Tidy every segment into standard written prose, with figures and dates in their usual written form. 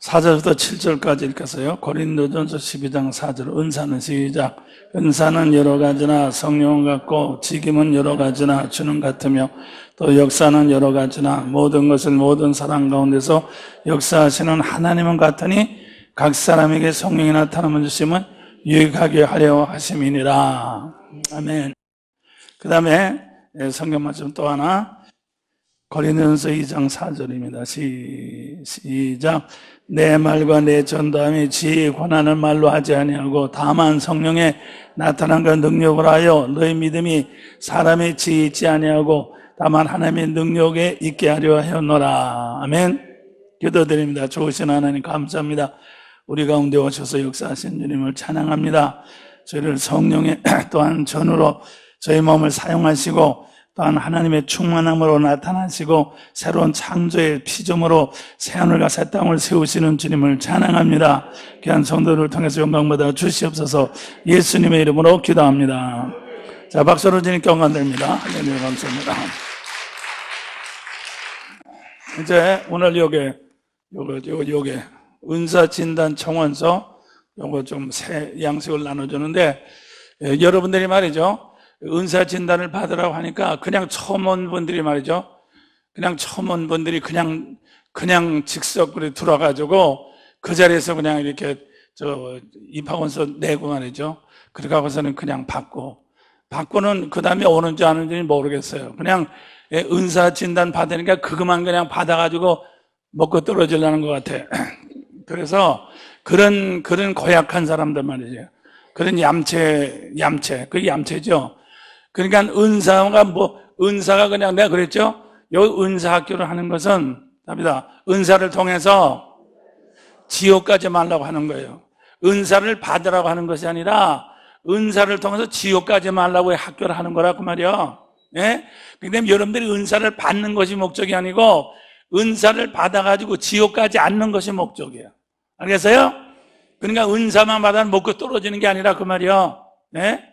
4절부터 7절까지 읽겠어요. 고린도전서 12장 4절. 은사는 시작. 은사는 여러 가지나 성령은 같고 직임은 여러 가지나 주는 같으며 또 역사는 여러 가지나 모든 것을 모든 사람 가운데서 역사하시는 하나님은 같으니 각 사람에게 성령이 나타남을 주심은 유익하게 하려 하심이니라. 아멘. 그 다음에 성경 말씀 또 하나, 고린도전서 2장 4절입니다. 시작. 내 말과 내 전담이 지혜에 관하는 말로 하지 아니하고 다만 성령의 나타난과 능력을 하여 너희 믿음이 사람의 지혜에 있지 아니하고 다만 하나님의 능력에 있게 하려 하였노라. 아멘. 기도드립니다. 좋으신 하나님 감사합니다. 우리 가운데 오셔서 역사하신 주님을 찬양합니다. 저희를 성령의 또한 전으로 저희 몸을 사용하시고 또한 하나님의 충만함으로 나타나시고 새로운 창조의 피조물로 새하늘과 새 땅을 세우시는 주님을 찬양합니다. 귀한 성도를 통해서 영광받아 주시옵소서. 예수님의 이름으로 기도합니다. 자, 박수로 주님께 영광 드립니다. 할렐루야, 감사합니다. 이제 오늘 요게 은사진단 청원서 요거 좀 새 양식을 나눠주는데, 여러분들이 말이죠, 은사진단을 받으라고 하니까 그냥 처음 온 분들이 말이죠, 그냥 처음 온 분들이 그냥 즉석으로 들어가지고 그 자리에서 그냥 이렇게 입학원서 내고 말이죠. 그러고서는 그냥 받고는 그 다음에 오는지 안 오는지 모르겠어요. 그냥 은사진단 받으니까 그것만 그냥 받아가지고 먹고 떨어지려는 것 같아. 그래서 그런 고약한 사람들 말이죠. 그런 얌체, 그게 얌체죠. 그러니까 은사가 그냥 내가 그랬죠? 요 은사학교를 하는 것은, 답니다. 은사를 통해서 지옥까지 말라고 하는 거예요. 은사를 받으라고 하는 것이 아니라 은사를 통해서 지옥까지 말라고 학교를 하는 거라고 말이요. 예? 그런데 여러분들이 은사를 받는 것이 목적이 아니고 은사를 받아가지고 지옥까지 앉는 것이 목적이에요. 알겠어요? 그러니까 은사만 받아는 먹고 떨어지는 게 아니라 그 말이요. 예?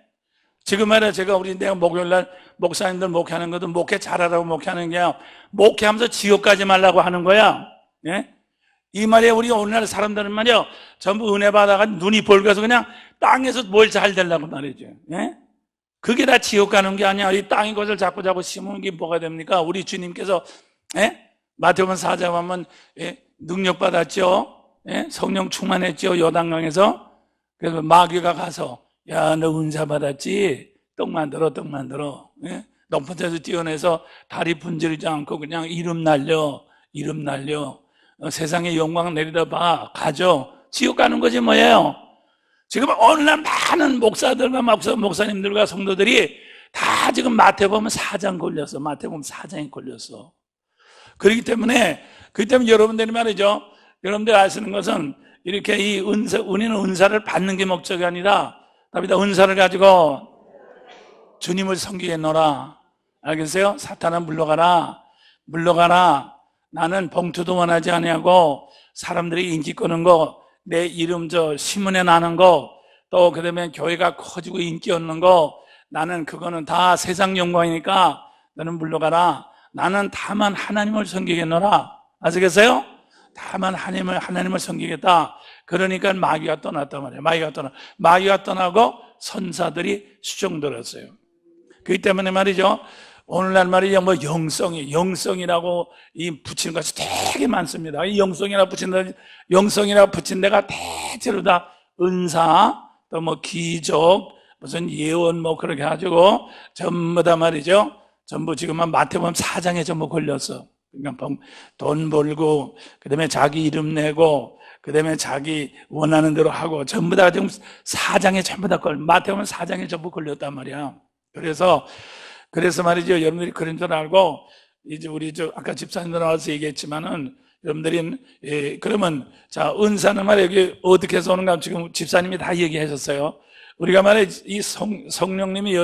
지금 말이야, 내가 목요일날 목사님들 목회하는 것도 목회 잘하라고 목회하는 게 아니라 목회하면서 지옥까지 말라고 하는 거야. 예? 이 말이야, 우리 오늘날 사람들은 말이야, 전부 은혜 받아가 눈이 벌거서 그냥 땅에서 뭘 잘 되려고 말이죠. 예? 그게 다 지옥 가는 게 아니야. 이 땅의 것을 자꾸 심으는 게 뭐가 됩니까? 우리 주님께서, 예? 마태복음 4장 보면, 예? 능력 받았죠? 예? 성령 충만했죠? 요단강에서. 그래서 마귀가 가서, 야, 너 은사 받았지? 떡 만들어. 예? 높은 데서 뛰어내서 다리 분지르지 않고 그냥 이름 날려. 세상에 영광 내리다 봐. 가죠. 지옥 가는 거지 뭐예요? 지금 오늘날 많은 목사들과 목사님들과 성도들이 다 지금 마태복음 4장 걸렸어. 마태복음 4장에 걸렸어. 그렇기 때문에 여러분들이 말이죠. 여러분들 아시는 것은 이렇게 우리는 은사를 받는 게 목적이 아니라, 다윗아, 은사를 가지고 주님을 섬기겠노라. 알겠어요? 사탄아 물러가라. 나는 봉투도 원하지 아니하고 사람들이 인기 끄는 거, 내 이름 신문에 나는 거, 또 그다음에 교회가 커지고 인기 얻는 거, 나는 그거는 다 세상 영광이니까 너는 물러가라. 나는 다만 하나님을 섬기겠노라. 아시겠어요? 다만 하나님을 섬기겠다. 그러니까 마귀가 떠났단 말이에요. 마귀가 떠나고 선사들이 수종들었어요. 그렇기 때문에 말이죠, 오늘날 말이죠, 영성이라고 붙이는 것이 되게 많습니다. 이 영성이라 붙인 데가 대체로 다 은사, 또 기적, 무슨 예언 그렇게 가지고 전부 다 말이죠, 전부 지금은 마태복음 4장에 전부 걸렸어. 그러니까 돈 벌고, 그 다음에 자기 이름 내고, 그 다음에 자기 원하는 대로 하고, 전부 다 지금 4장에 전부 다 마태복음 4장에 전부 걸렸단 말이야. 그래서 말이죠, 여러분들이 그런 줄 알고, 이제 우리 아까 집사님들 나와서 얘기했지만은, 여러분들이, 그러면, 자, 은사는 말이야, 여기 어떻게 해서 오는가, 지금 집사님이 다 얘기하셨어요. 우리가 말이야, 이 성령님이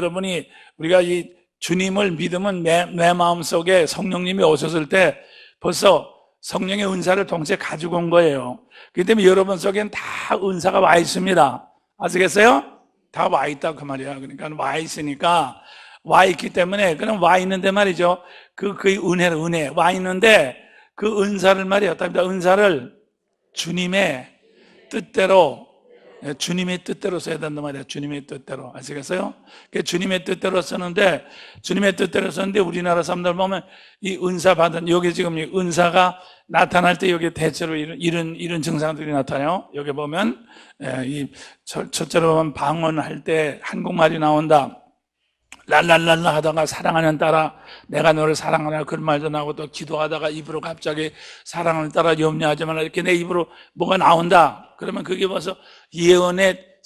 우리가 이 주님을 믿으면 내 마음속에 성령님이 오셨을 때 벌써 성령의 은사를 동시에 가지고 온 거예요. 그렇기 때문에 여러분 속에는 다 은사가 와 있습니다. 아시겠어요? 다 와 있다 그 말이야. 그러니까 와 있으니까, 와 있기 때문에, 그럼 와 있는데 말이죠, 그 은혜 와 있는데 그 은사를 말이야, 은사를 주님의 뜻대로, 주님의 뜻대로 써야 된단 말이야. 주님의 뜻대로. 아시겠어요? 주님의 뜻대로 쓰는데, 주님의 뜻대로 쓰는데 우리나라 사람들 보면 이 은사 받은, 여기 지금 이 은사가 나타날 때 여기 대체로 이런 증상들이 나타나요. 여기 보면, 이 첫째로 보면 방언할 때 한국말이 나온다. 랄랄랄라 하다가 사랑하는 따라 내가 너를 사랑하나 그런 말도 나오고, 또 기도하다가 입으로 갑자기 사랑하는 따라 염려하지 말라 이렇게 내 입으로 뭐가 나온다. 그러면 그게 벌써 예언의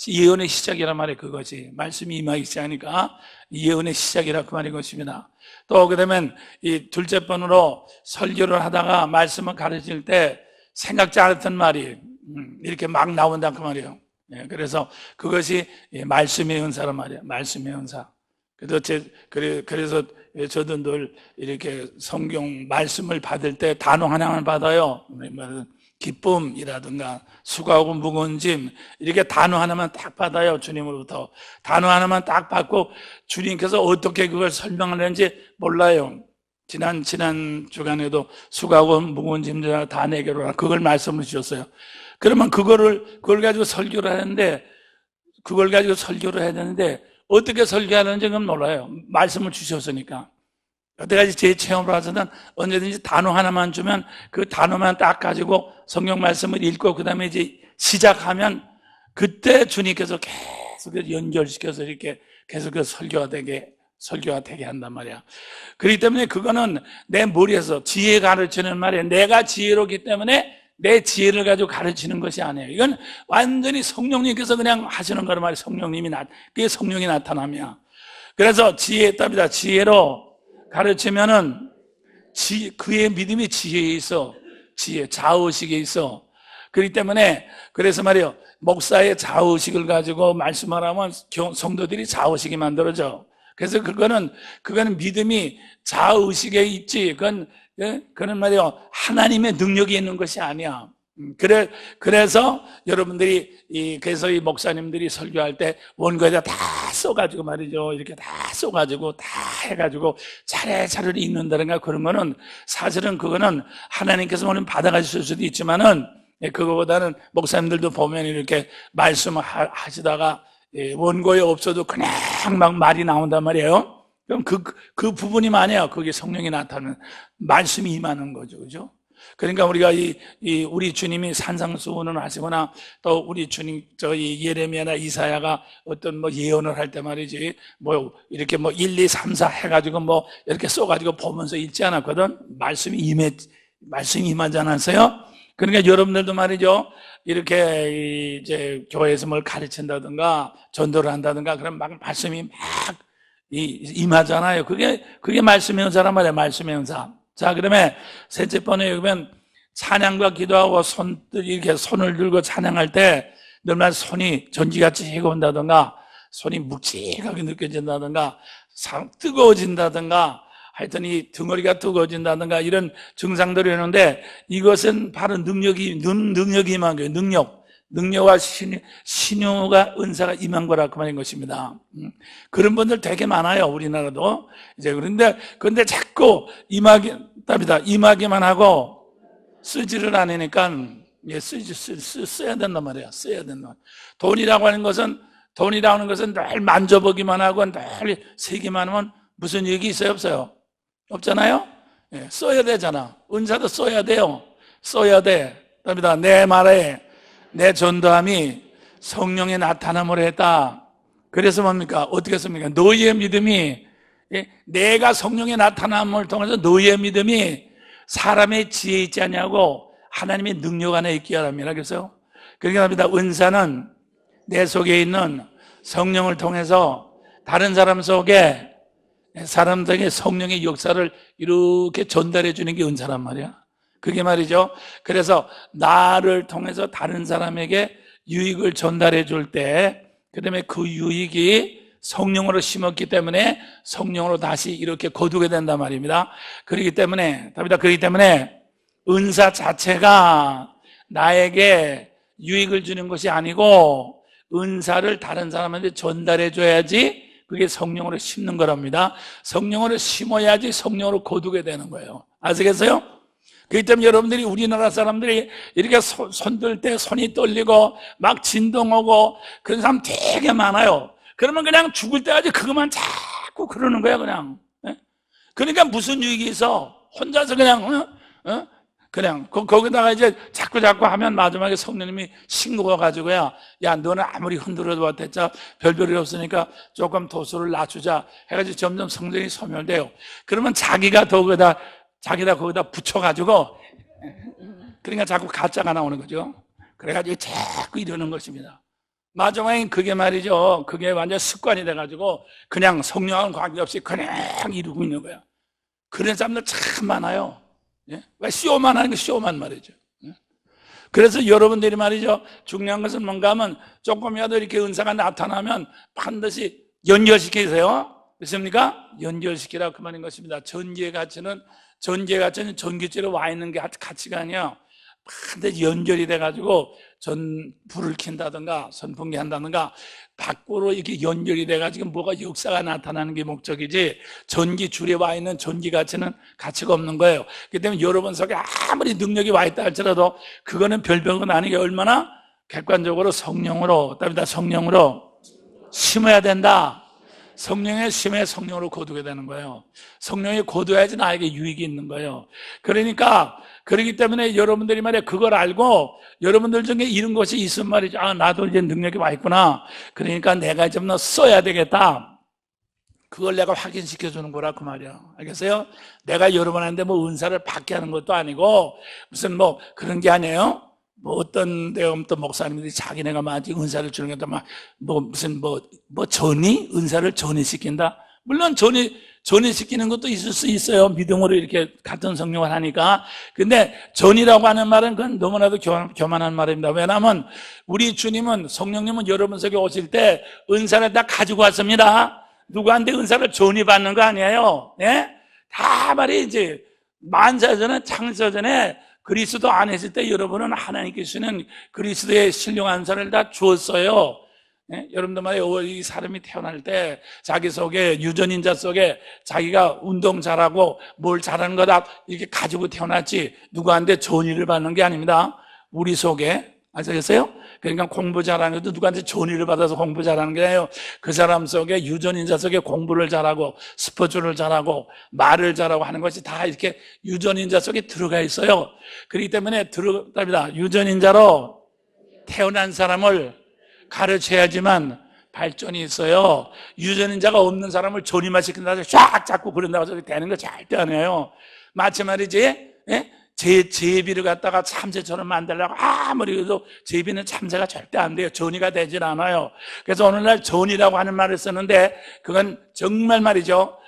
시작이란 말이에요. 그것이 말씀이 임하기 시작하니까 예언의 시작이라 그 말인 것입니다. 또 그러면 이 둘째 번으로 설교를 하다가 말씀을 가르칠 때 생각지 않았던 말이 이렇게 막 나온다 그 말이에요. 그래서 그것이 말씀의 은사란 말이에요. 말씀의 은사. 그래서 저도 늘 이렇게 성경 말씀을 받을 때 단어 하나만 받아요. 기쁨이라든가 수고하고 무거운 짐, 이렇게 단어 하나만 딱 받아요. 주님으로부터 단어 하나만 딱 받고 주님께서 어떻게 그걸 설명하는지 몰라요. 지난 주간에도 수고하고 무거운 짐들 다 내게로 오라, 그걸 말씀을 주셨어요. 그러면 그걸 가지고 설교를 하는데, 그걸 가지고 설교를 해야 되는데 어떻게 설교하는지 그건 몰라요. 말씀을 주셨으니까. 여태까지 제 체험으로 해서는 언제든지 단어 하나만 주면 그 단어만 딱 가지고 성경 말씀을 읽고 그 다음에 이제 시작하면 그때 주님께서 계속 연결시켜서 이렇게 계속 설교가 되게 한단 말이야. 그렇기 때문에 그거는 내 머리에서 지혜 가르치는 말이에요. 내가 지혜롭기 때문에 내 지혜를 가지고 가르치는 것이 아니에요. 이건 완전히 성령님께서 그냥 하시는 거란 말이에요. 그게 성령이 나타나면. 그래서 지혜답니다. 지혜로 가르치면은 그의 믿음이 지혜에 있어. 좌의식에 있어. 그렇기 때문에 그래서 말이에요. 목사의 좌의식을 가지고 말씀을 하면 성도들이 좌의식이 만들어져. 그래서 그거는 믿음이 좌의식에 있지. 그건 말이에요. 하나님의 능력이 있는 것이 아니야. 그래서 여러분들이 그래서 이 목사님들이 설교할 때 원고에다 다 써가지고 말이죠. 이렇게 다 써가지고 다 해가지고 차례차례 읽는다든가 그런 거는 사실은 그거는 하나님께서 물론 받아가실 수도 있지만은 그거보다는 목사님들도 보면 이렇게 말씀을 하시다가 원고에 없어도 그냥 막 말이 나온단 말이에요. 그럼 그 부분이 만이야. 그게 성령이 나타나는 말씀이 임하는 거죠. 그죠? 그러니까 우리가 우리 주님이 산상수훈을 하시거나 또 우리 주님, 예레미야나 이사야가 어떤 예언을 할 때 말이지, 이렇게 1, 2, 3, 4 해가지고 이렇게 써가지고 보면서 읽지 않았거든? 말씀이 임하지 않았어요? 그러니까 여러분들도 말이죠. 이렇게 이제 교회에서 뭘 가르친다든가 전도를 한다든가 그런 막 말씀이 막 임하잖아요. 그게 말씀의 은사란 말이에요. 말씀의 은사. 자, 그러면 셋째 번에 보면 찬양과 기도하고 이렇게 손을 들고 찬양할 때 늘만 손이 전기같이 해온다든가 손이 묵직하게 느껴진다든가 뜨거워진다든가 하여튼 이 등허리가 뜨거워진다든가 이런 증상들이 있는데 이것은 바로 능력이 임한 거예요. 능력과 신유가 은사가 임한 거라 그 말인 것입니다. 그런 분들 되게 많아요. 우리나라도. 이제 그런데 자꾸 임하기만 하고 쓰지를 않으니까 써야 된단 말이야. 써야 된다. 돈이라고 하는 것은 늘 만져보기만 하고 늘 세기만 하면 무슨 얘기 있어요? 없어요? 없잖아요? 써야 되잖아. 은사도 써야 돼요. 써야 돼. 답니다. 내 말에 내 전도함이 성령의 나타남으로 했다. 그래서 뭡니까? 어떻게 씁니까? 너희의 믿음이, 내가 성령의 나타남을 통해서 너희의 믿음이 사람의 지혜에 있지 않냐고 하나님의 능력 안에 있게 하랍니다. 그래서 그렇게 합니다. 은사는 내 속에 있는 성령을 통해서 다른 사람 속에 사람들에게 성령의 역사를 이렇게 전달해 주는 게 은사란 말이야. 그게 말이죠. 그래서 나를 통해서 다른 사람에게 유익을 전달해 줄 때, 그 다음에 그 유익이 성령으로 심었기 때문에 성령으로 다시 이렇게 거두게 된단 말입니다. 그렇기 때문에 은사 자체가 나에게 유익을 주는 것이 아니고 은사를 다른 사람한테 전달해 줘야지 그게 성령으로 심는 거랍니다. 성령으로 심어야지 성령으로 거두게 되는 거예요. 아시겠어요? 그렇기 때문에 여러분들이 우리나라 사람들이 이렇게 손들 때 손이 떨리고 막 진동하고 그런 사람 되게 많아요. 그러면 그냥 죽을 때까지 그것만 자꾸 그러는 거야 그냥. 그러니까 무슨 유익이 있어? 혼자서 그냥 그냥 거기다가 이제 자꾸 하면 마지막에 성령님이 싱거워가지고야, 야 너는 아무리 흔들어도 왔댔자 별별이 없으니까 조금 도수를 낮추자 해가지고 점점 성령이 소멸돼요. 그러면 자기가 거기다 붙여가지고, 그러니까 자꾸 가짜가 나오는 거죠. 그래가지고 자꾸 이러는 것입니다. 마지막엔 그게 말이죠, 그게 완전 습관이 돼가지고 그냥 성령하고는 관계없이 그냥 이루고 있는 거야. 그런 사람들 참 많아요. 왜 쇼만 하는 게 쇼만 말이죠. 그래서 여러분들이 말이죠, 중요한 것은 뭔가 하면 조금이라도 이렇게 은사가 나타나면 반드시 연결시키세요. 그렇습니까? 연결시키라 그 말인 것입니다. 전지의 가치는 전기줄에 와 있는 게 가치가 아니야. 반드시 연결이 돼가지고 불을 켠다든가 선풍기 한다든가 밖으로 이렇게 연결이 돼가지고 뭐가 역사가 나타나는 게 목적이지, 전기줄에 와 있는 전기 가치는 가치가 없는 거예요. 그렇기 때문에 여러분 속에 아무리 능력이 와 있다 할지라도 그거는 별별은 아니게 얼마나 객관적으로 성령으로 심어야 된다. 성령의 심에 성령으로 거두게 되는 거예요. 성령이 거두어야지 나에게 유익이 있는 거예요. 그렇기 때문에 여러분들이 말이야, 그걸 알고 여러분들 중에 이런 것이 있으면 말이죠, 아 나도 이제 능력이 와 있구나, 그러니까 내가 좀 더 써야 되겠다, 그걸 내가 확인시켜 주는 거라 그 말이야. 알겠어요? 내가 여러분한테 뭐 은사를 받게 하는 것도 아니고 무슨 뭐 그런 게 아니에요. 뭐 어떤 데가 또 목사님들이 자기네가 마치 은사를 주는 게 또 막 무슨 은사를 전이시킨다. 물론 전이시키는 것도 있을 수 있어요. 믿음으로 이렇게 같은 성령을 하니까. 근데 전이라고 하는 말은 그건 너무나도 교만한 말입니다. 왜냐하면 우리 주님은, 성령님은 여러분 속에 오실 때 은사를 다 가지고 왔습니다. 누구한테 은사를 전이받는 거 아니에요. 예? 다 말이지. 만사전에, 창세전에 그리스도 안에 있을 때 여러분은 하나님께 주시는 그리스도의 신령한 선을 다 주었어요. 예? 여러분들 말이에요, 이 사람이 태어날 때 자기 속에, 유전인자 속에 자기가 운동 잘하고 뭘 잘하는 거다 이렇게 가지고 태어났지 누구한테 전의를 받는 게 아닙니다. 우리 속에, 아시겠어요? 그러니까 공부 잘하는 것도 누구한테 전의를 받아서 공부 잘하는 게 아니에요. 그 사람 속에, 유전인자 속에 공부를 잘하고 스포츠를 잘하고 말을 잘하고 하는 것이 다 이렇게 유전인자 속에 들어가 있어요. 그렇기 때문에 유전인자로 태어난 사람을 가르쳐야지만 발전이 있어요. 유전인자가 없는 사람을 전이만 시킨다고 쫙 잡고 그런다고 해서 되는 거 절대 아니에요. 마치 말이지, 예? 제비를 갖다가 참새처럼 만들려고 아무리 해도 제비는 참새가 절대 안 돼요. 전이가 되질 않아요. 그래서 오늘날 전이라고 하는 말을 쓰는데 그건 정말 말이죠,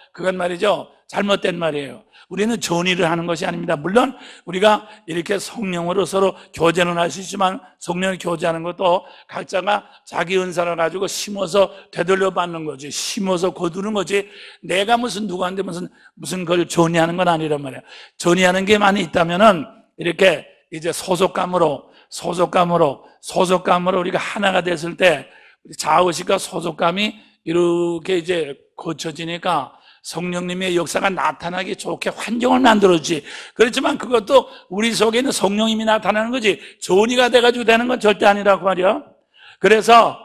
잘못된 말이에요. 우리는 전의를 하는 것이 아닙니다. 물론 우리가 이렇게 성령으로 서로 교제는 할 수 있지만, 성령을 교제하는 것도 각자가 자기 은사를 가지고 심어서 되돌려 받는 거지, 심어서 거두는 거지, 내가 누구한테 무슨 걸 전의하는 건 아니란 말이에요. 전의하는 게 많이 있다면은 이렇게 이제 소속감으로 우리가 하나가 됐을 때 자의식과 소속감이 이렇게 이제 거쳐지니까 성령님의 역사가 나타나기 좋게 환경을 만들어주지. 그렇지만 그것도 우리 속에 있는 성령님이 나타나는 거지, 전이가 돼가지고 되는 건 절대 아니라고 말이야. 그래서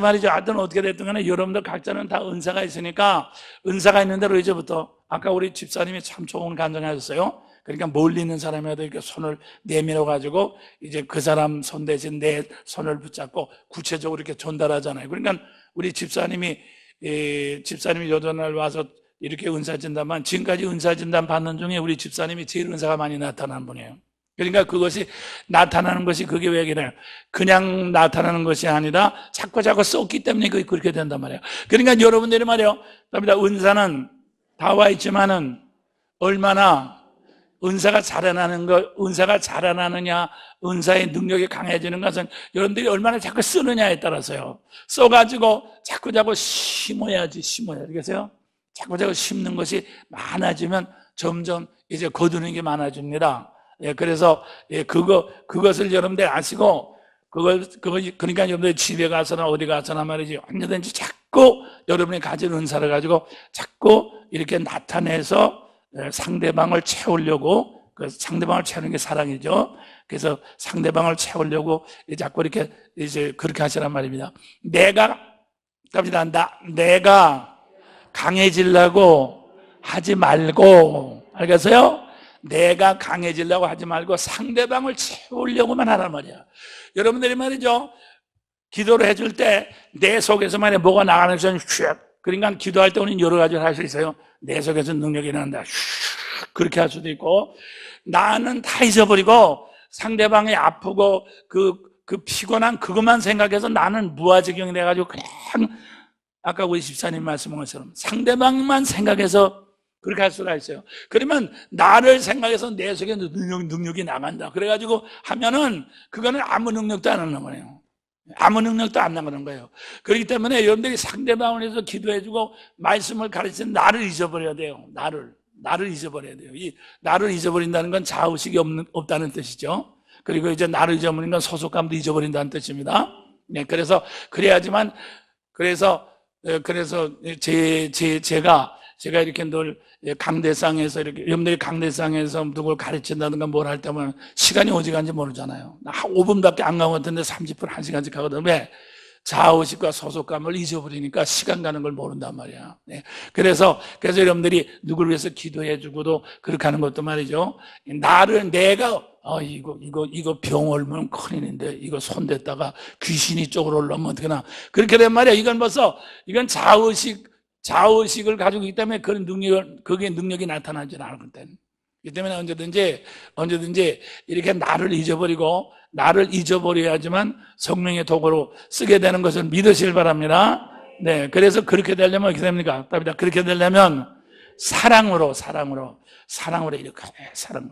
말이죠, 하여튼 어떻게 됐든 간에 여러분들 각자는 다 은사가 있으니까, 은사가 있는 대로 이제부터, 아까 우리 집사님이 참 좋은 간증하셨어요. 그러니까 멀리 있는 사람이라도 이렇게 손을 내밀어 가지고 이제 그 사람 손 대신 내 손을 붙잡고 구체적으로 이렇게 전달하잖아요. 그러니까 우리 집사님이 요전날 와서 이렇게 은사진단만, 지금까지 은사진단 받는 중에 우리 집사님이 제일 은사가 많이 나타난 분이에요. 그러니까 그것이 나타나는 것이, 그게 왜 그래요? 그냥 나타나는 것이 아니라 자꾸 썼기 때문에 그게 그렇게 된단 말이에요. 그러니까 여러분들이 말이에요, 은사는 다 와 있지만은 얼마나 은사가 자라나느냐, 은사의 능력이 강해지는 것은 여러분들이 얼마나 자꾸 쓰느냐에 따라서요. 써가지고 자꾸 심어야지. 알겠어요? 자꾸 심는 것이 많아지면 점점 이제 거두는 게 많아집니다. 예, 그래서 그것을 여러분들 아시고, 그러니까 여러분들 집에 가서나 어디 가서나 말이지, 언제든지 자꾸 여러분이 가진 은사를 가지고 자꾸 이렇게 나타내서 상대방을 채우려고 그 상대방을 채우는 게 사랑이죠. 그래서 상대방을 채우려고 자꾸 이렇게 이제 그렇게 하시란 말입니다. 내가 강해지려고 하지 말고, 알겠어요? 내가 강해지려고 하지 말고 상대방을 채우려고만 하란 말이야. 여러분들이 말이죠, 기도를 해줄 때 내 속에서 만약 뭐가 나가는 것은 슉, 그러니까 기도할 때 우리는 여러 가지를 할 수 있어요. 내 속에서 능력이 난다, 슉, 그렇게 할 수도 있고, 나는 다 잊어버리고 상대방이 아프고 그 피곤한 그것만 생각해서 나는 무아지경이 돼가지고 그냥 아까 우리 집사님 말씀한 것처럼 상대방만 생각해서 그렇게 할 수가 있어요. 그러면 나를 생각해서 내 속에 능력이 나간다. 그래가지고 하면은 그거는 아무 능력도 안 하는 거예요. 아무 능력도 안 나가는 거예요. 그렇기 때문에 여러분들이 상대방을 위해서 기도해주고 말씀을 가르치는 나를 잊어버려야 돼요. 나를 잊어버려야 돼요. 이 나를 잊어버린다는 건 자의식이 없다는 뜻이죠. 그리고 이제 나를 잊어버리는 건 소속감도 잊어버린다는 뜻입니다. 네, 그래서 그래야지만 그래서 제가 이렇게 늘 강대상에서 이렇게 여러분들이 강대상에서 누굴 가르친다든가 뭘 할 때면 시간이 어디 간지 모르잖아요. 한 5분밖에 안 가고 같은데 30분, 1시간씩 하거든. 왜? 자의식과 소속감을 잊어버리니까 시간 가는 걸 모른단 말이야. 네. 그래서 여러분들이 누구를 위해서 기도해주고도 그렇게 하는 것도 말이죠. 내가 이거 병 옮으면 큰일인데 이거 손댔다가 귀신이 쪽으로 올라오면 어떡하나. 그렇게 된 말이야. 이건 자의식을 가지고 있기 때문에 그게 능력이 나타나지 않을 때는. 그렇기 때문에 언제든지 이렇게 나를 잊어버려야지만 성령의 도구로 쓰게 되는 것을 믿으시길 바랍니다. 네. 그래서 그렇게 되려면 어떻게 됩니까? 답니다. 그렇게 되려면 사랑으로 이렇게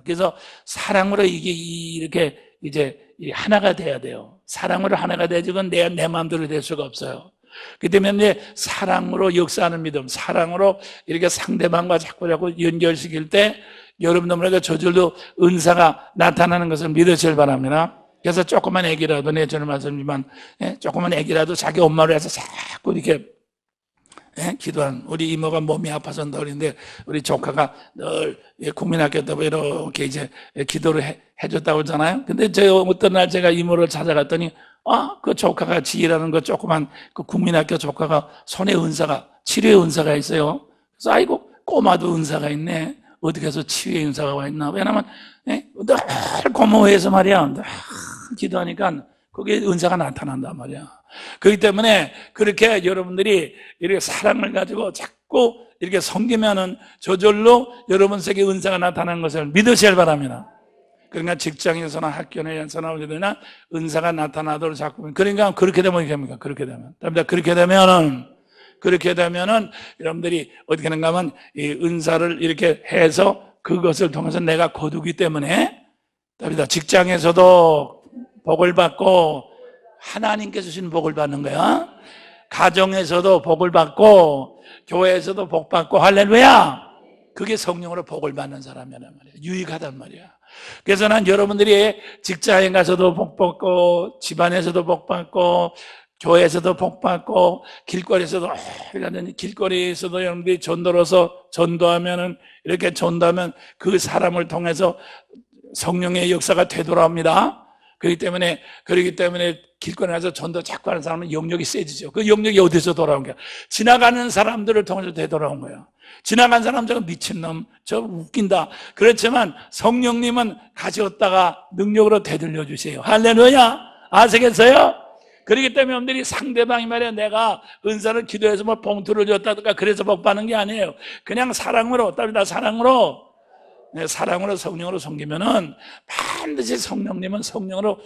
그래서 사랑으로 이게 이제 하나가 돼야 돼요. 사랑으로 하나가 돼야지 그건 내 마음대로 될 수가 없어요. 그렇기 때문에 사랑으로 역사하는 믿음, 사랑으로 이렇게 상대방과 자꾸 연결시킬 때 여러분들에게 저절로 은사가 나타나는 것을 믿으시길 바랍니다. 그래서 조그만 애기라도, 저는 말씀이지만, 조그만 애기라도 자기 엄마를 해서 자꾸 이렇게, 기도한, 우리 이모가 몸이 아파서 널인데, 우리 조카가 늘 국민학교 때 이렇게 이제 기도를 해줬다고 하잖아요. 근데 어떤 날 제가 이모를 찾아갔더니, 그 조카가 지혜라는 거 조그만 그 국민학교 조카가 손에 치료의 은사가 있어요. 그래서 아이고, 꼬마도 은사가 있네. 어떻게 해서 치유의 은사가 와 있나? 왜냐면, 늘 고마워해서 말이야. 늘 기도하니까 거기에 은사가 나타난단 말이야. 그렇기 때문에 그렇게 여러분들이 이렇게 사랑을 가지고 자꾸 이렇게 섬기면은 저절로 여러분 속에 은사가 나타나는 것을 믿으셔야 바랍니다. 그러니까 직장에서나 학교에서나 어디나 은사가 나타나도록 자꾸. 그러니까 그렇게 되면 어떻게 됩니까? 그렇게 되면은 여러분들이 어떻게 하는가 하면 이 은사를 이렇게 해서 그것을 통해서 내가 거두기 때문에 직장에서도 복을 받고 하나님께서 주신 복을 받는 거야. 가정에서도 복을 받고 교회에서도 복 받고 할렐루야. 그게 성령으로 복을 받는 사람이란 말이야. 유익하단 말이야. 그래서 난 여러분들이 직장에 가서도 복 받고 집안에서도 복 받고 교회에서도 복 받고 길거리에서도 여러분들이 전도하면은 이렇게 전도하면 그 사람을 통해서 성령의 역사가 되돌아옵니다. 그렇기 때문에 길거리에 가서 전도 자꾸 하는 사람은 영역이 세지죠. 그 영역이 어디서 돌아온 거야? 지나가는 사람들을 통해서 되돌아온 거야. 지나간 사람 저거 미친놈, 저 웃긴다. 그렇지만 성령님은 가져왔다가 능력으로 되돌려 주세요. 할렐루야. 아시겠어요? 그렇기 때문에 여러분들이 상대방이 말이야 내가 은사를 기도해서 뭐 봉투를 줬다든가 그래서 복 받는 게 아니에요. 그냥 사랑으로 성령으로 섬기면은 반드시 성령님은 성령으로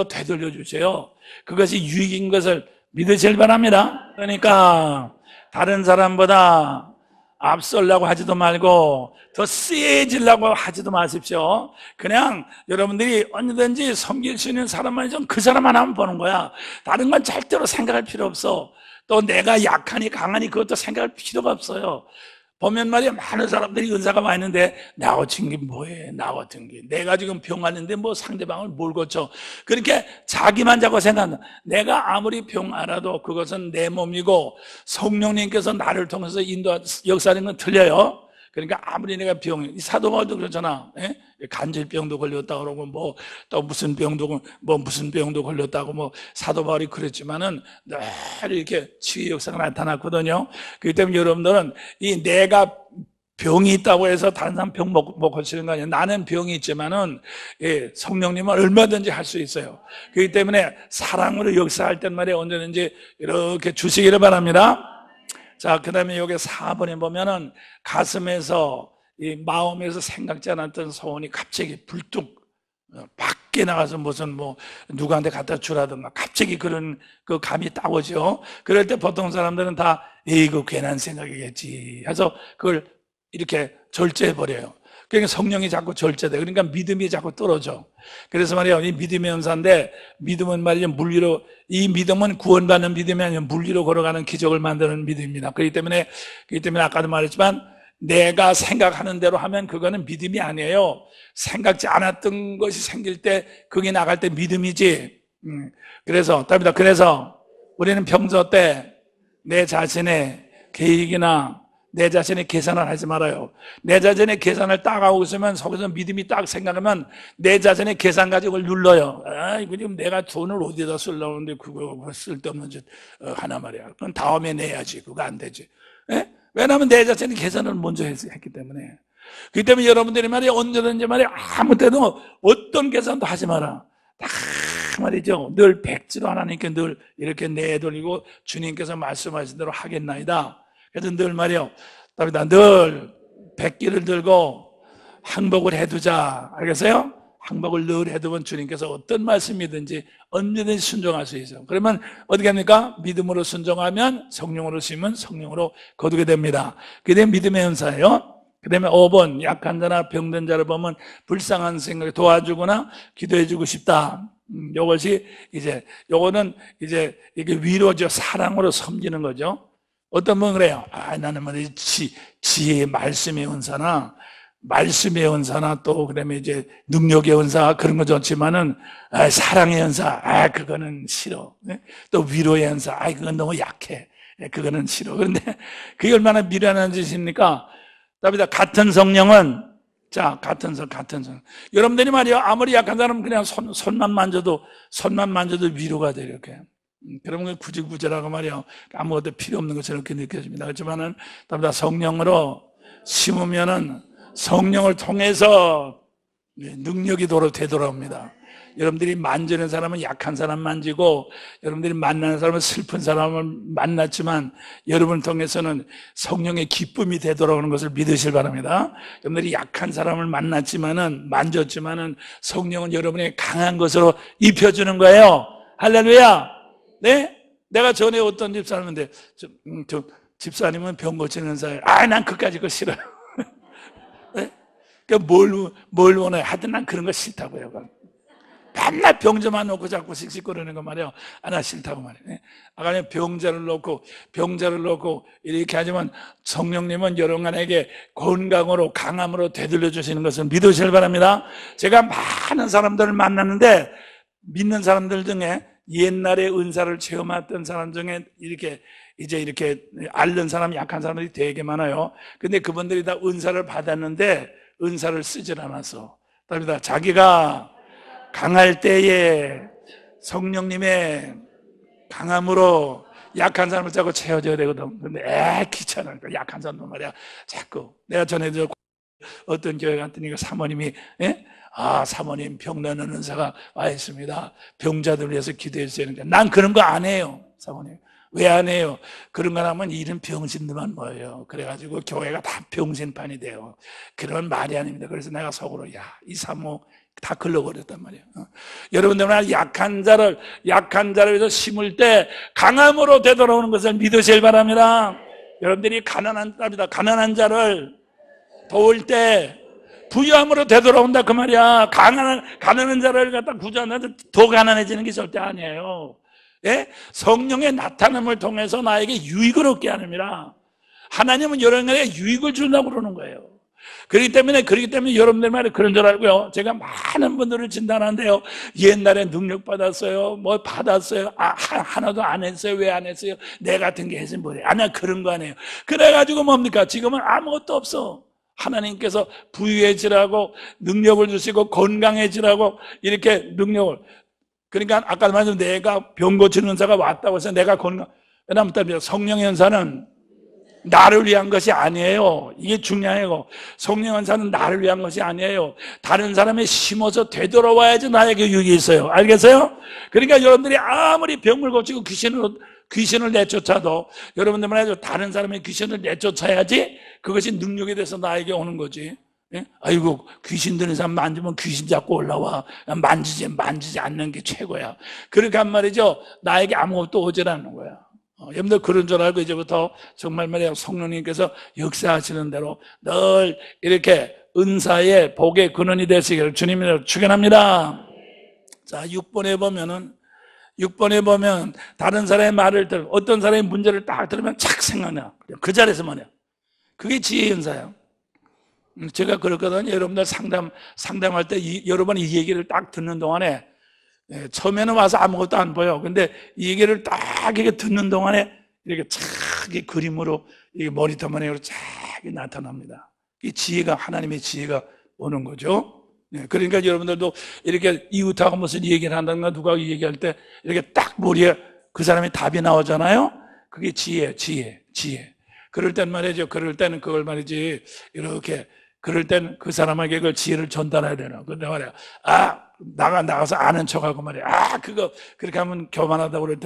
되돌려 주세요. 그것이 유익인 것을 믿으실 바랍니다. 그러니까 다른 사람보다 앞서려고 하지도 말고 더 세지려고 하지도 마십시오. 그냥 여러분들이 언제든지 섬길 수 있는 사람만 있으면 그 사람만 하면 보는 거야. 다른 건 절대로 생각할 필요 없어. 또 내가 약하니 강하니 그것도 생각할 필요가 없어요. 보면 말이야 많은 사람들이 은사가 많이 있는데 나 같은 게 뭐해? 나 같은 게 내가 지금 병 왔는데 뭐 상대방을 뭘 고쳐? 그렇게 자기만 자꾸 생각한다. 내가 아무리 병 알아도 그것은 내 몸이고 성령님께서 나를 통해서 역사하는 건 틀려요. 그러니까 아무리 내가 이 사도 바울도 그렇잖아. 예? 간질병도 걸렸다 그러고 뭐 또 무슨 병도 걸렸다고 뭐 사도 바울이 그랬지만은 늘 이렇게 치유 역사가 나타났거든요. 그렇기 때문에 여러분들은 이 내가 병이 있다고 해서 다른 사람 병 못 고치는 거 아니에요. 나는 병이 있지만은 성령님은 얼마든지 할 수 있어요. 그렇기 때문에 사랑으로 역사할 땐 말이에요. 언제든지 이렇게 주시기를 바랍니다. 자, 그 다음에 여기 4번에 보면은 가슴에서 이 마음에서 생각지 않았던 소원이 갑자기 불뚝 밖에 나가서 무슨 뭐 누구한테 갖다 주라든가 갑자기 그런 그 감이 딱 오죠. 그럴 때 보통 사람들은 다 이거 괜한 생각이겠지 해서 그걸 이렇게 절제해버려요. 그러니까 성령이 자꾸 절제돼. 그러니까 믿음이 자꾸 떨어져. 그래서 말이에요. 이 믿음의 연사인데, 믿음은 말이죠. 물 위로, 이 믿음은 구원받는 믿음이 아니라 물 위로 걸어가는 기적을 만드는 믿음입니다. 그렇기 때문에 아까도 말했지만, 내가 생각하는 대로 하면 그거는 믿음이 아니에요. 생각지 않았던 것이 생길 때, 그게 나갈 때 믿음이지. 그래서 우리는 평소 때 내 자신의 계획이나 내 자신의 계산을 하지 말아요. 내 자신의 계산을 딱 하고 있으면 속에서 믿음이 딱 생각하면 내 자신의 계산 가지고 눌러요. 이거 지금 내가 돈을 어디다 쓰려는데 그거 쓸데없는 짓 하나 말이야. 그건 다음에 내야지. 그거 안 되지. 왜냐하면 내 자신의 계산을 먼저 했기 때문에. 그렇기 때문에 여러분들이 말이야 언제든지 말이야 아무 때도 어떤 계산도 하지 마라. 다 말이죠. 늘 백지로 하나님께 늘 이렇게 내돌리고 주님께서 말씀하신 대로 하겠나이다. 그래서 늘 말이요. 답니다. 늘 백기를 들고 항복을 해두자. 알겠어요? 항복을 늘 해두면 주님께서 어떤 말씀이든지 언제든지 순종할 수 있어요. 그러면 어떻게 합니까? 믿음으로 순종하면 성령으로 심은 성령으로 거두게 됩니다. 그게 믿음의 연사예요. 그 다음에 5번 약한 자나 병든 자를 보면 불쌍한 생각에 도와주거나 기도해주고 싶다. 요거는 이제 이게 위로죠. 사랑으로 섬기는 거죠. 어떤 분은 그래요. 나는 뭐 지혜의 말씀의 은사나 또 그다음에 이제 능력의 은사 그런 거 좋지만은 사랑의 은사 그거는 싫어. 또 위로의 은사 그건 너무 약해. 그거는 싫어. 그런데 그게 얼마나 미련한 짓입니까? 답니다. 같은 성령은 같은 성. 여러분들이 말이요 아무리 약한 사람은 그냥 손만 만져도 위로가 돼 이렇게. 그런 건 구질구질하고 말이요 아무것도 필요 없는 것처럼 이렇게 느껴집니다. 그렇지만은 답니다. 성령으로 심으면은 성령을 통해서 능력이 되돌아옵니다. 여러분들이 만지는 사람은 약한 사람 만지고 여러분들이 만나는 사람은 슬픈 사람을 만났지만 여러분을 통해서는 성령의 기쁨이 되돌아오는 것을 믿으실 바랍니다. 여러분들이 약한 사람을 만졌지만은 성령은 여러분의 강한 것으로 입혀주는 거예요. 할렐루야. 네? 내가 전에 어떤 집사님인데 집사님은 병 고치는 사람 난 그까짓 거 싫어요. 네? 그러니까 뭘 원해요? 하여튼 난 그런 거 싫다고요. 맨날 병자만 놓고 자꾸 씩씩거리는 거 말이에요. 나 싫다고 말이에요. 아까 병자를 놓고 이렇게 하지만 성령님은 여러분에게 건강으로 강함으로 되돌려 주시는 것을 믿으실 바랍니다. 제가 많은 사람들을 만났는데 믿는 사람들 중에 옛날에 은사를 체험했던 사람 중에 이렇게 앓는 사람, 약한 사람들이 되게 많아요. 근데 그분들이 다 은사를 받았는데 은사를 쓰질 않았어. 답니다. 자기가 강할 때에 성령님의 강함으로 약한 사람을 자꾸 채워줘야 되거든. 근데 귀찮아. 약한 사람들 말이야. 자꾸 내가 전에 어떤 교회 갔더니 사모님이 사모님 병나는 은사가 와 있습니다. 병자들을 위해서 기도해 주세요. 난 그런 거 안 해요. 사모님. 왜 안 해요? 그런 거 하면 이런 병신들만 모여요. 그래가지고 교회가 다 병신판이 돼요. 그런 말이 아닙니다. 그래서 내가 속으로 이 사모 다 걸러버렸단 말이에요. 여러분들은 약한 자를 위해서 심을 때 강함으로 되돌아오는 것을 믿으실 바랍니다. 여러분들이 가난한 자를 도울 때 부유함으로 되돌아온다 그 말이야. 가난한 자를 갖다 구조하는데 더 가난해지는 게 절대 아니에요. 성령의 나타남을 통해서 나에게 유익을 얻게 하느니라. 하나님은 여러분에게 유익을 준다고 그러는 거예요. 그렇기 때문에 여러분들 말이 그런 줄 알고요. 제가 많은 분들을 진단하는데요. 옛날에 능력 받았어요. 뭐 받았어요. 하나도 안 했어요. 왜 안 했어요? 내 같은 게 했으면 뭐래. 나 그런 거 아니에요. 그래가지고 뭡니까? 지금은 아무것도 없어. 하나님께서 부유해지라고 능력을 주시고 건강해지라고 이렇게 능력을. 그러니까 아까 말씀 내가 병 고치는 은사가 왔다고 해서 내가 건강. 왜냐하면 성령의 은사는 나를 위한 것이 아니에요. 이게 중요해요. 성령 은사는 나를 위한 것이 아니에요. 다른 사람이 심어서 되돌아와야지 나에게 유익이 있어요. 알겠어요? 그러니까 여러분들이 아무리 병을 고치고 귀신을 내쫓아도 여러분들만 해도 다른 사람의 귀신을 내쫓아야지 그것이 능력이 돼서 나에게 오는 거지. 예? 아이고 귀신 드는 사람 만지면 귀신 잡고 올라와. 만지지 않는 게 최고야. 그렇게 한 말이죠. 나에게 아무것도 오질 않는 거야. 여러분들 그런 줄 알고 이제부터 정말 말이에요. 성령님께서 역사하시는 대로 늘 이렇게 은사의 복의 근원이 되시기를 주님으로 축원합니다. 자, 6번에 보면 다른 사람의 말을 어떤 사람의 문제를 딱 들으면 착 생각나. 그 자리에서 말이야. 그게 지혜의 은사예요. 제가 그렇거든요. 여러분들 상담할 때 여러 번 이 얘기를 딱 듣는 동안에 처음에는 와서 아무것도 안 보여. 근데 이 얘기를 딱 이렇게 듣는 동안에 이렇게 착 그림으로 모니터만으로 쫙 나타납니다. 이 지혜가 하나님의 지혜가 오는 거죠. 그러니까 여러분들도 이렇게 이웃하고 무슨 얘기를 한다든가 누가 얘기할 때 이렇게 딱 머리에 그 사람의 답이 나오잖아요. 그게 지혜. 그럴 땐 말이죠. 그럴 때는 그걸 말이지 이렇게 그럴 때는 그 사람에게 그 지혜를 전달해야 되나. 근데 말이야. 나가서 아는 척하고 말이야. 그거 그렇게 하면 교만하다고 그럴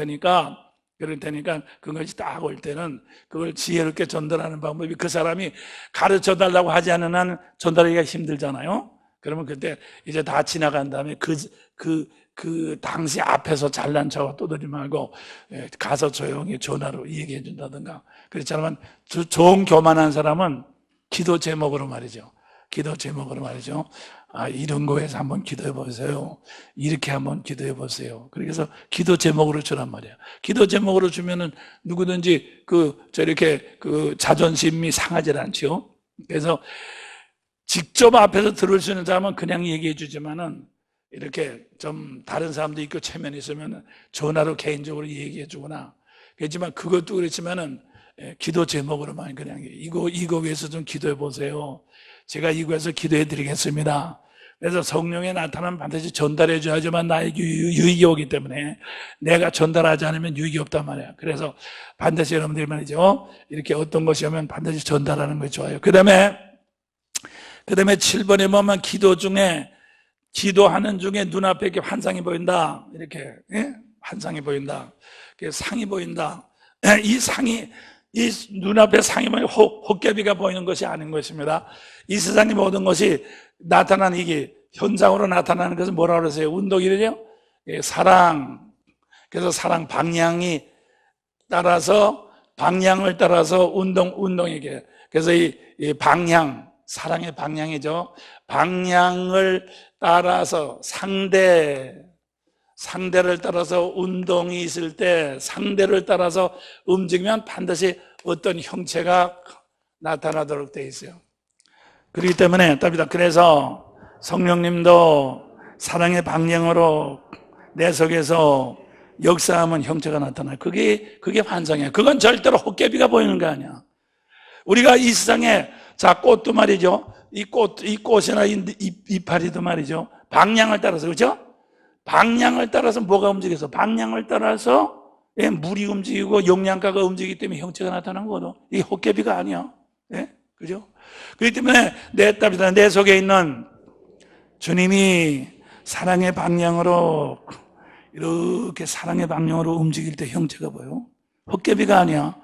테니까 그것이 딱 올 때는 그걸 지혜롭게 전달하는 방법이 그 사람이 가르쳐 달라고 하지 않는 한 전달하기가 힘들잖아요. 그러면 그때 이제 다 지나간 다음에 그 당시 앞에서 잘난 척하고 떠들지 말고 가서 조용히 전화로 얘기해 준다든가. 그렇지 않으면 좋은 교만한 사람은 기도 제목으로 말이죠. 이런 거에서 한번 기도해 보세요. 이렇게 한번 기도해 보세요. 그래서 기도 제목으로 주란 말이에요. 기도 제목으로 주면은 누구든지 저렇게 자존심이 상하지 않죠. 그래서 직접 앞에서 들을 수 있는 사람은 그냥 얘기해 주지만은 이렇게 좀 다른 사람도 있고 체면이 있으면 전화로 개인적으로 얘기해 주거나. 그렇지만 그것도 그렇지만은 기도 제목으로만 그냥 이거 위해서 좀 기도해 보세요. 제가 이거에서 기도해 드리겠습니다. 그래서 성령의 나타나면 반드시 전달해 줘야지만 나에게 유익이 오기 때문에 내가 전달하지 않으면 유익이 없단 말이에요. 그래서 반드시 여러분들이 말이죠. 이렇게 어떤 것이 오면 반드시 전달하는 것이 좋아요. 그 다음에 7번에 보면 기도하는 중에 눈앞에 이렇게 환상이 보인다. 이렇게, 환상이 보인다. 상이 보인다. 이 눈앞에 상이 보이는 헛개비가 보이는 것이 아닌 것입니다. 이 세상의 모든 것이 나타나는 이게 현상으로 나타나는 것은 뭐라고 그러세요? 운동이래요? 사랑. 그래서 사랑 방향을 따라서 운동이게. 그래서 이 방향, 사랑의 방향이죠. 방향을 따라서 상대를 따라서 운동이 있을 때 상대를 따라서 움직이면 반드시 어떤 형체가 나타나도록 되어 있어요. 그렇기 때문에 답이다. 그래서 성령님도 사랑의 방향으로 내 속에서 역사하면 형체가 나타나요. 그게 환상이에요. 그건 절대로 헛개비가 보이는 거 아니야. 우리가 이 세상에 꽃도 말이죠. 이 꽃이나 이파리도 말이죠. 방향을 따라서 그렇죠? 방향을 따라서 뭐가 움직여서 방향을 따라서 물이 움직이고 영양가가 움직이기 때문에 형체가 나타난 거거든. 이게 헛개비가 아니야. 그죠? 그렇기 때문에 내 속에 있는 주님이 사랑의 방향으로 이렇게 사랑의 방향으로 움직일 때 형체가 보여. 헛개비가 아니야.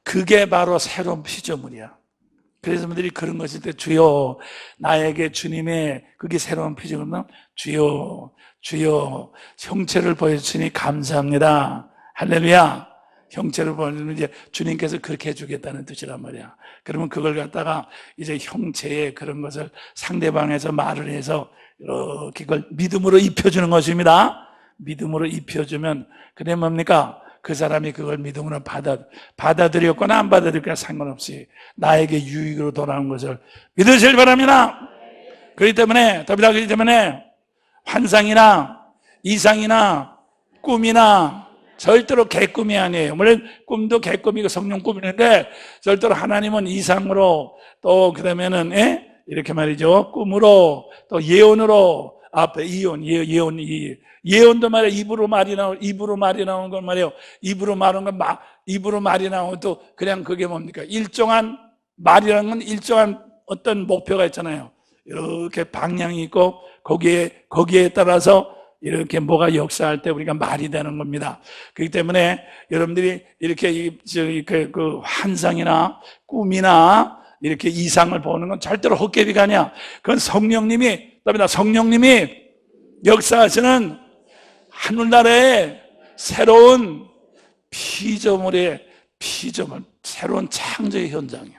그게 바로 새로운 피조물이야. 그래서 분들이 그런 것일 때 주여 나에게 주님의 그게 새로운 피조물이면 주여 형체를 보여주시니 감사합니다. 할렐루야. 형체를 보여주면 이제 주님께서 그렇게 해주겠다는 뜻이란 말이야. 그러면 그걸 갖다가 이제 형체의 그런 것을 상대방에서 말을 해서 이렇게 그걸 믿음으로 입혀주는 것입니다. 믿음으로 입혀주면 그게 뭡니까? 그 사람이 그걸 믿음으로 받아들였거나 안 받아들였거나 상관없이 나에게 유익으로 돌아온 것을 믿으실 바랍니다. 그렇기 때문에 환상이나 이상이나 꿈이나 절대로 개꿈이 아니에요. 물론 꿈도 개꿈이고 성령 꿈이는데 절대로 하나님은 이상으로 또 그다음에는 이렇게 말이죠. 꿈으로 또 예언으로 앞에 예언도 말이야. 입으로 말이 나오는 건 말이에요. 입으로 말이 나오는 또 그냥 그게 뭡니까? 일정한 말이라는 건 일정한 어떤 목표가 있잖아요. 이렇게 방향이 있고 거기에 따라서 이렇게 뭐가 역사할 때 우리가 말이 되는 겁니다. 그렇기 때문에 여러분들이 이렇게 그 환상이나 꿈이나 이렇게 이상을 보는 건 절대로 헛개비가 아니야. 그건 성령님이 역사하시는 하늘나라의 새로운 피조물, 새로운 창조의 현장이야.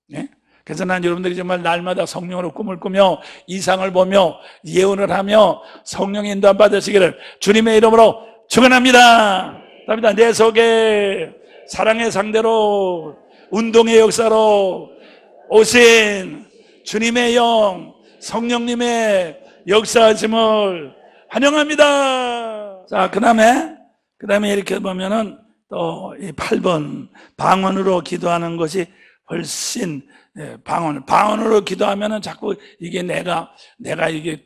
네? 그래서 난 여러분들이 정말 날마다 성령으로 꿈을 꾸며 이상을 보며 예언을 하며 성령의 인도함 받으시기를 주님의 이름으로 축원합니다. 답니다. 내 속에 사랑의 상대로 운동의 역사로 오신 주님의 영 성령님의 역사하심을 환영합니다. 자, 그 다음에 이렇게 보면은 또 이 8번 방언으로 기도하는 것이 훨씬 방언으로 기도하면은 자꾸 이게 내가 이게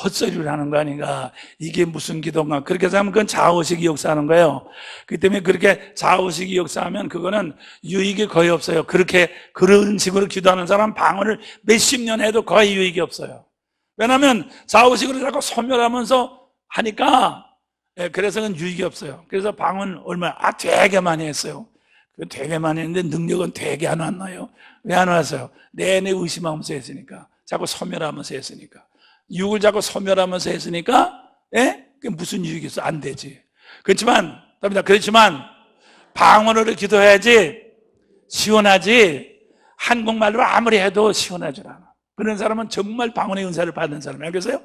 헛소리를 하는 거 아닌가, 이게 무슨 기도인가, 그렇게 생각하면 그건 좌우식이 역사하는 거예요. 그렇기 때문에 그렇게 좌우식이 역사하면 그거는 유익이 거의 없어요. 그런 식으로 기도하는 사람은 방언을 몇십 년 해도 거의 유익이 없어요. 왜냐하면 좌우식으로 자꾸 소멸하면서 하니까, 그래서 그건 유익이 없어요. 그래서 방언 되게 많이 했어요. 되게 많이 했는데 능력은 되게 안 왔나요? 왜 안 왔어요? 내내 의심하면서 했으니까. 자꾸 소멸하면서 했으니까. 육을 자꾸 소멸하면서 했으니까, 그게 무슨 유익이 있어? 안 되지. 그렇지만 방언으로 기도해야지 시원하지, 한국말로 아무리 해도 시원하질 않아. 그런 사람은 정말 방언의 은사를 받는 사람이에요. 알겠어요?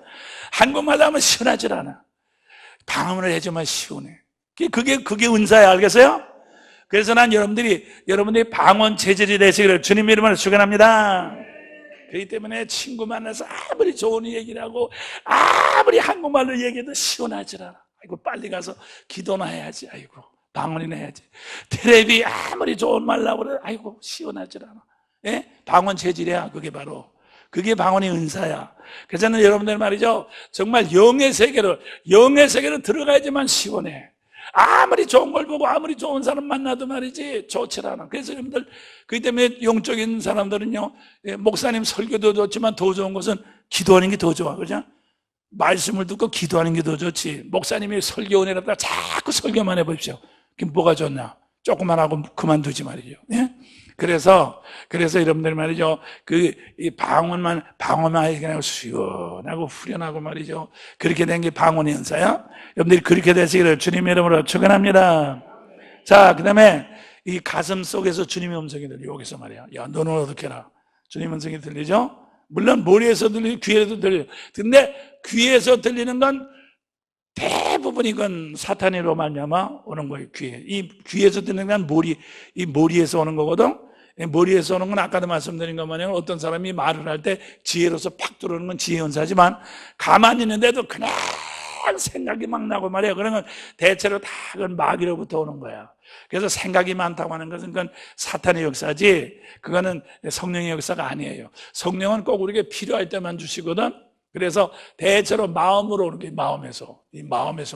한국말로 하면 시원하질 않아. 방언을 해주면 시원해. 그게 은사야. 알겠어요? 그래서 난 여러분들이 방언 체질이 되시기를 주님 이름으로 축원합니다. 그렇기 때문에 친구 만나서 아무리 좋은 얘기를 하고 아무리 한국말로 얘기해도 시원하질 않아. 아이고, 빨리 가서 기도나 해야지. 아이고, 방언이나 해야지. 텔레비 아무리 좋은 말 나오고 그래. 아이고, 시원하질 않아. 방언 체질이야. 그게 방언의 은사야. 그래서 는 여러분들 말이죠, 정말 영의 세계로 들어가야지만 시원해. 아무리 좋은 걸 보고 아무리 좋은 사람 만나도 말이지 좋지 않아. 그래서 여러분들, 그렇기 때문에 영적인 사람들은요, 목사님 설교도 좋지만 더 좋은 것은 기도하는 게 더 좋아. 그죠? 말씀을 듣고 기도하는 게 더 좋지. 목사님이 설교 은혜롭다 자꾸 설교만 해보십시오. 그게 뭐가 좋나? 조금만 하고 그만두지 말이죠. 예? 그래서 여러분들 말이죠, 이 방언만 그냥 시원하고 후련하고 말이죠. 그렇게 된 게 방언의 은사야. 여러분들이 그렇게 되시기를 주님의 이름으로 축원합니다. 자, 그 다음에 이 가슴 속에서 주님의 음성이 들려. 여기서 말이야. 야, 너는 어떻게 해라. 주님의 음성이 들리죠? 물론 머리에서 들리고 귀에서 들려요. 근데 귀에서 들리는 건 대부분 이건 사탄으로 말미암아 오는 거예요. 귀에서 듣는 건 머리에서 오는 거거든. 머리에서 오는 건 아까도 말씀드린 것 마냥 어떤 사람이 말을 할 때 지혜로서 팍 들어오는 건 지혜 은사지만, 가만히 있는데도 그냥 생각이 막 나고 말이에요. 그러면 대체로 다 그건 마귀로부터 오는 거야. 그래서 생각이 많다고 하는 것은 그건 사탄의 역사지, 그거는 성령의 역사가 아니에요. 성령은 꼭 우리에게 필요할 때만 주시거든. 그래서 대체로 마음으로 오는 게 마음에서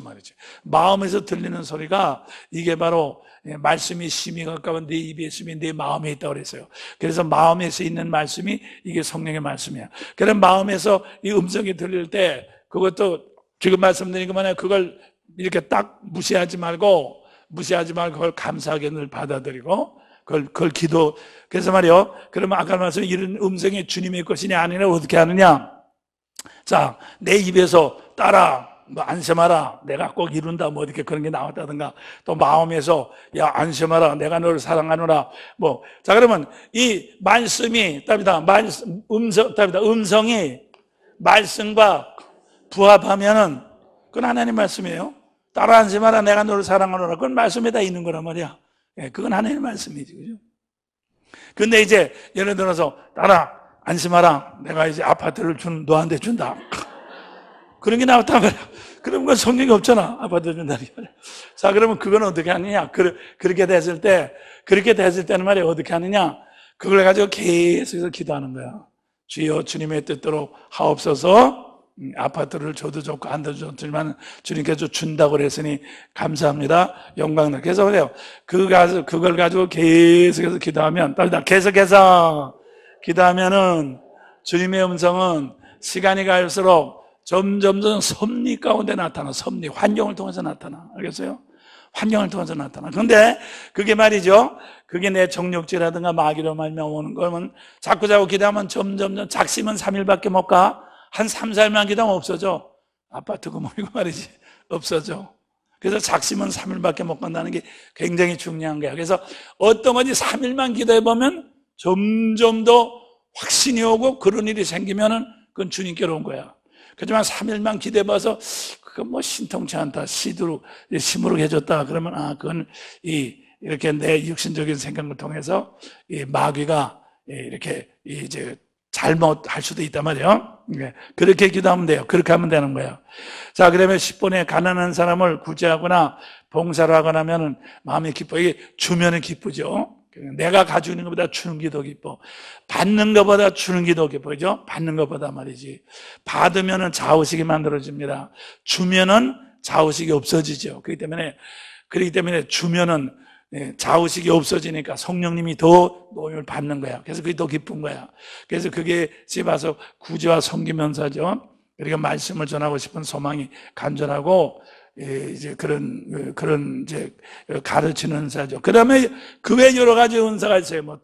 말이죠. 마음에서 들리는 소리가 이게 바로 말씀이 심히 가까운 내 입에 있으면 내 마음에 있다고 그랬어요. 그래서 마음에서 있는 말씀이 이게 성령의 말씀이야. 그런 마음에서 이 음성이 들릴 때 그것도 지금 말씀드린 것만 그걸 이렇게 딱 무시하지 말고 그걸 감사하게 늘 받아들이고 그걸 기도. 그래서 말이요. 그러면 아까 말씀 이런 음성이 주님의 것이냐 아니냐 어떻게 하느냐? 자, 내 입에서 따라, 안심하라, 내가 꼭 이룬다, 어떻게 그런 게 나왔다든가, 또 마음에서, 야, 안심하라, 내가 너를 사랑하노라, 자, 그러면 이 말씀이, 음성이 말씀과 부합하면은, 그건 하나님 말씀이에요. 따라 안심하라, 내가 너를 사랑하노라, 그건 말씀에 다 있는 거란 말이야. 그건 하나님 말씀이지, 그죠? 근데 이제, 예를 들어서, 따라, 안심하라, 내가 이제 아파트를 너한테 준다. 그런 게 나왔단 말이야. 그럼 그건 성령이 없잖아. 받아준다는 말이야. 자, 그러면 그건 어떻게 하느냐? 그렇게 됐을 때는 말이야, 어떻게 하느냐? 그걸 가지고 계속해서 기도하는 거야. 주여, 주님의 뜻대로 하옵소서. 아파트를 줘도 좋고 안 줘도 좋지만 주님께서 준다고 그랬으니 감사합니다. 영광을. 그래서 그래요. 그걸 가지고 계속해서 기도하면, 계속해서 기도하면은 주님의 음성은 시간이 갈수록 점점 섭리 가운데 나타나. 섭리, 환경을 통해서 나타나. 알겠어요? 환경을 통해서 나타나. 근데 그게 말이죠. 그게 내 정욕지라든가 마귀로 말미암아 오는 거면 자꾸 기도하면 점점 작심은 3일밖에 못 가. 한 3, 4일만 기도하면 없어져. 아파트 건물이고 말이지. 없어져. 그래서 작심은 3일밖에 못 간다는 게 굉장히 중요한 거야. 그래서 어떤 건지 3일만 기도해보면 점점 더 확신이 오고 그런 일이 생기면은 그건 주님께로 온 거야. 그렇지만 3일만 기대봐서 그건 뭐 신통치 않다. 심으로 해줬다. 그러면 그건 이렇게 내 육신적인 생각을 통해서 이 마귀가 이렇게 이제 잘못할 수도 있단 말이에요. 그렇게 기도하면 돼요. 그렇게 하면 되는 거예요. 자, 그러면 10번에 가난한 사람을 구제하거나 봉사를 하거나 하면 마음이 기뻐. 이게 주면은 기쁘죠. 내가 가지고 있는 것보다 주는 게 더 기뻐. 받는 것보다 주는 게 더 기뻐. 그죠? 받는 것보다 말이지. 받으면은 자의식이 만들어집니다. 주면은 자의식이 없어지죠. 그렇기 때문에 주면은 자의식이 없어지니까 성령님이 더 노임을 받는 거야. 그래서 그게 더 기쁜 거야. 그래서 그게 집 와서 구제와 섬기면서죠. 우리가 말씀을 전하고 싶은 소망이 간절하고 이제 그런 이제 가르치는 은사죠. 그 다음에 그 외 여러 가지 은사가 있어요. 뭐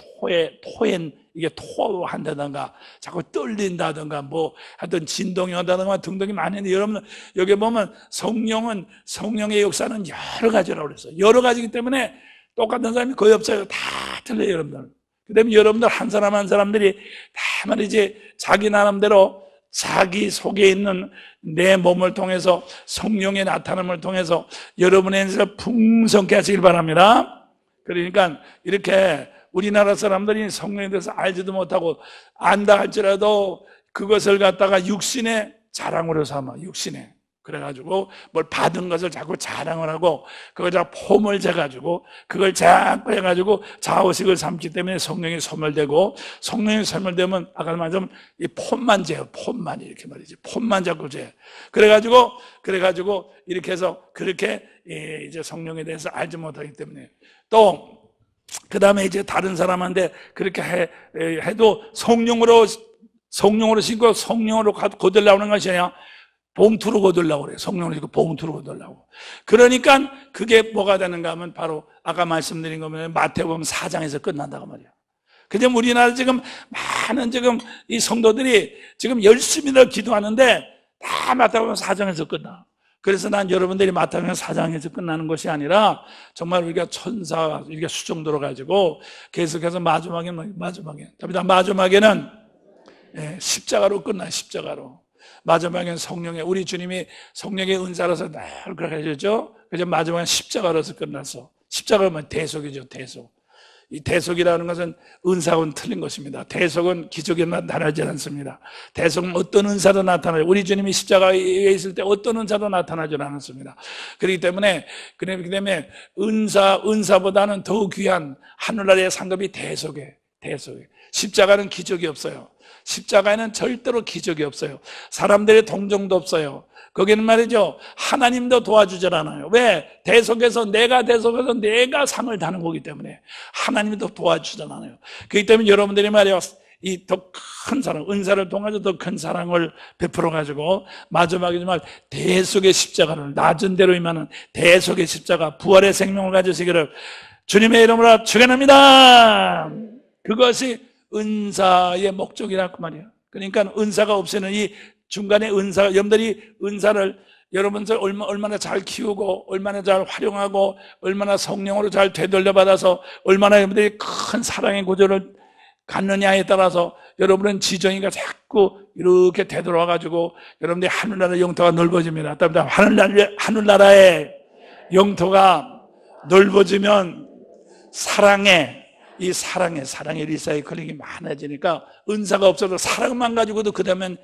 토엔 이게 토한다든가 자꾸 떨린다든가 뭐 하여튼 진동이 온다든가 등등이 많은데 여러분 여기 보면 성령의 역사는 여러 가지라고 그랬어요. 여러 가지이기 때문에 똑같은 사람이 거의 없어요. 다 틀려요, 여러분들. 그 다음에 여러분들 한 사람 한 사람들이 다 말이지 자기 나름대로 자기 속에 있는 내 몸을 통해서 성령의 나타남을 통해서 여러분의 인생을 풍성케 하시길 바랍니다. 그러니까 이렇게 우리나라 사람들이 성령에 대해서 알지도 못하고 안다 할지라도 그것을 갖다가 육신의 자랑으로 삼아. 육신의. 그래가지고 뭘 받은 것을 자꾸 자랑을 하고 그걸 자꾸 폼을 재가지고 그걸 자꾸 해가지고 자의식을 삼기 때문에 성령이 소멸되고 성령이 소멸되면 아까 말했지만 이 폼만 재요. 폼만 이렇게 말이지. 폼만 자꾸 재. 그래가지고 이렇게 해서 그렇게 이제 성령에 대해서 알지 못하기 때문에 또 그 다음에 이제 다른 사람한테 그렇게 해도 성령으로 신고 성령으로 거들 나오는 것이 아니라 봉투로 거들라고 그래요. 성령으로 신고 봉투로 거들라고. 그러니까 그게 뭐가 되는가 하면 바로 아까 말씀드린 거면 마태복음 4장에서 끝난다고 말이에요. 근데 우리나라 지금 많은 이 성도들이 지금 열심히 기도하는데 다 마태복음 4장에서 끝나. 그래서 난 여러분들이 마태복음 4장에서 끝나는 것이 아니라 정말 우리가 천사 이렇게 수정들어 가지고 계속해서 마지막에는 십자가로 끝나요. 십자가로. 마지막엔 우리 주님이 성령의 은사로서 늘 그렇게 해주죠. 그래서 마지막엔 십자가로서 끝났어. 십자가는 대속이죠, 대속. 이 대속이라는 것은 은사하고는 틀린 것입니다. 대속은 기적에 나타나지 않습니다. 대속은 어떤 은사도 나타나요. 우리 주님이 십자가에 있을 때 어떤 은사도 나타나지 않았습니다. 그렇기 때문에 은사보다는 더 귀한 하늘나라의 상급이 대속이에요. 십자가는 기적이 없어요. 십자가에는 절대로 기적이 없어요. 사람들의 동정도 없어요. 거기는 말이죠, 하나님도 도와주질 않아요. 왜? 내가 내가 상을 다는 거기 때문에 하나님도 도와주질 않아요. 그렇기 때문에 여러분들이 말이요, 이 더 큰 사랑, 은사를 통해서 더 큰 사랑을 베풀어가지고 마지막에 정말 대속의 십자가를 낮은 대로 임하는 대속의 십자가, 부활의 생명을 가지시기를 주님의 이름으로 축원합니다. 그것이 은사의 목적이라고 말이에요. 그러니까 은사가 없이는 이 중간에 여러분들이 은사를 여러분들 얼마나 잘 키우고 얼마나 잘 활용하고 얼마나 성령으로 잘 되돌려받아서 얼마나 여러분들이 큰 사랑의 구조를 갖느냐에 따라서 여러분은 지정이가 자꾸 이렇게 되돌아가지고 여러분들이 하늘나라 영토가 넓어집니다. 하늘나라의 영토가 넓어지면 사랑의 리사이클링이 많아지니까 은사가 없어도 사랑만 가지고도 그 다음엔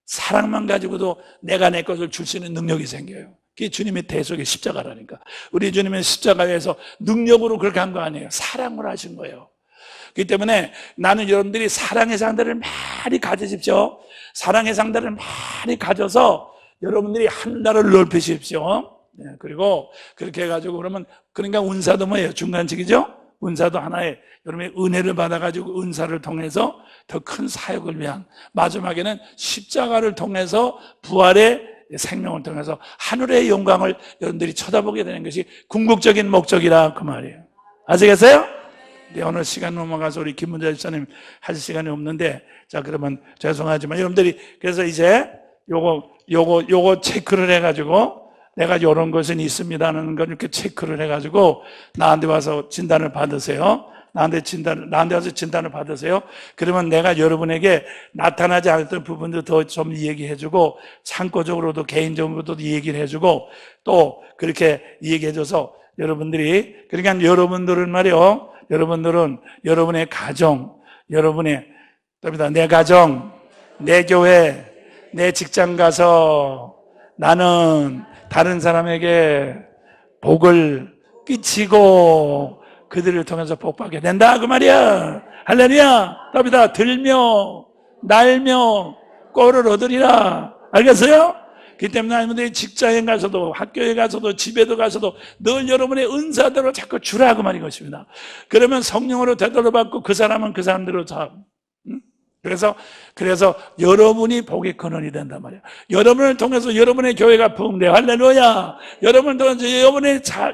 사랑만 가지고도 내가 내 것을 줄 수 있는 능력이 생겨요. 그게 주님의 대속의 십자가라니까. 우리 주님의 십자가에서 능력으로 그렇게 한 거 아니에요. 사랑으로 하신 거예요. 그렇기 때문에 나는 여러분들이 사랑의 상대를 많이 가지십시오. 사랑의 상대를 많이 가져서 여러분들이 하늘나라를 넓히십시오. 네, 그리고 그렇게 해가지고 그러면, 그러니까 은사도 뭐예요? 중간직이죠? 은사도 하나의 여러분의 은혜를 받아가지고 은사를 통해서 더 큰 사역을 위한, 마지막에는 십자가를 통해서 부활의 생명을 통해서 하늘의 영광을 여러분들이 쳐다보게 되는 것이 궁극적인 목적이라 그 말이에요. 아시겠어요? 네, 오늘 시간 넘어가서 우리 김문자 집사님 하실 시간이 없는데, 자, 그러면 죄송하지만 여러분들이 그래서 이제 요거 체크를 해가지고 내가 요런 것은 있습니다는 걸 이렇게 체크를 해가지고 나한테 와서 진단을 받으세요. 나한테 와서 진단을 받으세요. 그러면 내가 여러분에게 나타나지 않았던 부분도 더 좀 얘기해주고, 창고적으로도 개인적으로도 얘기를 해주고, 또 그렇게 얘기해줘서 여러분들이, 그러니까 여러분들은 말이요, 여러분들은 여러분의 가정, 내 가정, 내 교회, 내 직장 가서 나는 다른 사람에게 복을 끼치고 그들을 통해서 복받게 된다 그 말이야. 할렐루야. 답이다. 들며 날며 꼴을 얻으리라. 알겠어요? 그렇기 때문에 여러분들이 직장에 가서도 학교에 가서도 집에도 가서도 늘 여러분의 은사대로 자꾸 주라 그 말인 것입니다. 그러면 성령으로 되돌려 받고 그 사람은 그 사람대로 그래서 여러분이 복의 근원이 된단 말이야. 여러분을 통해서 여러분의 교회가 부흥돼요. 할렐루야. 여러분을 통해서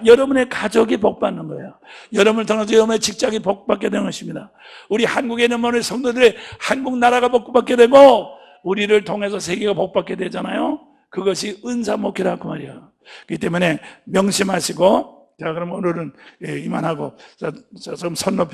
여러분의 가족이 복받는 거예요. 여러분을 통해서 여러분의 직장이 복받게 되는 것입니다. 우리 한국에 있는 모든 성도들의 한국 나라가 복받게 되고, 우리를 통해서 세계가 복받게 되잖아요. 그것이 은사 목회라 그 말이야. 그렇기 때문에 명심하시고, 자, 그럼 오늘은 이만하고, 좀 손 높이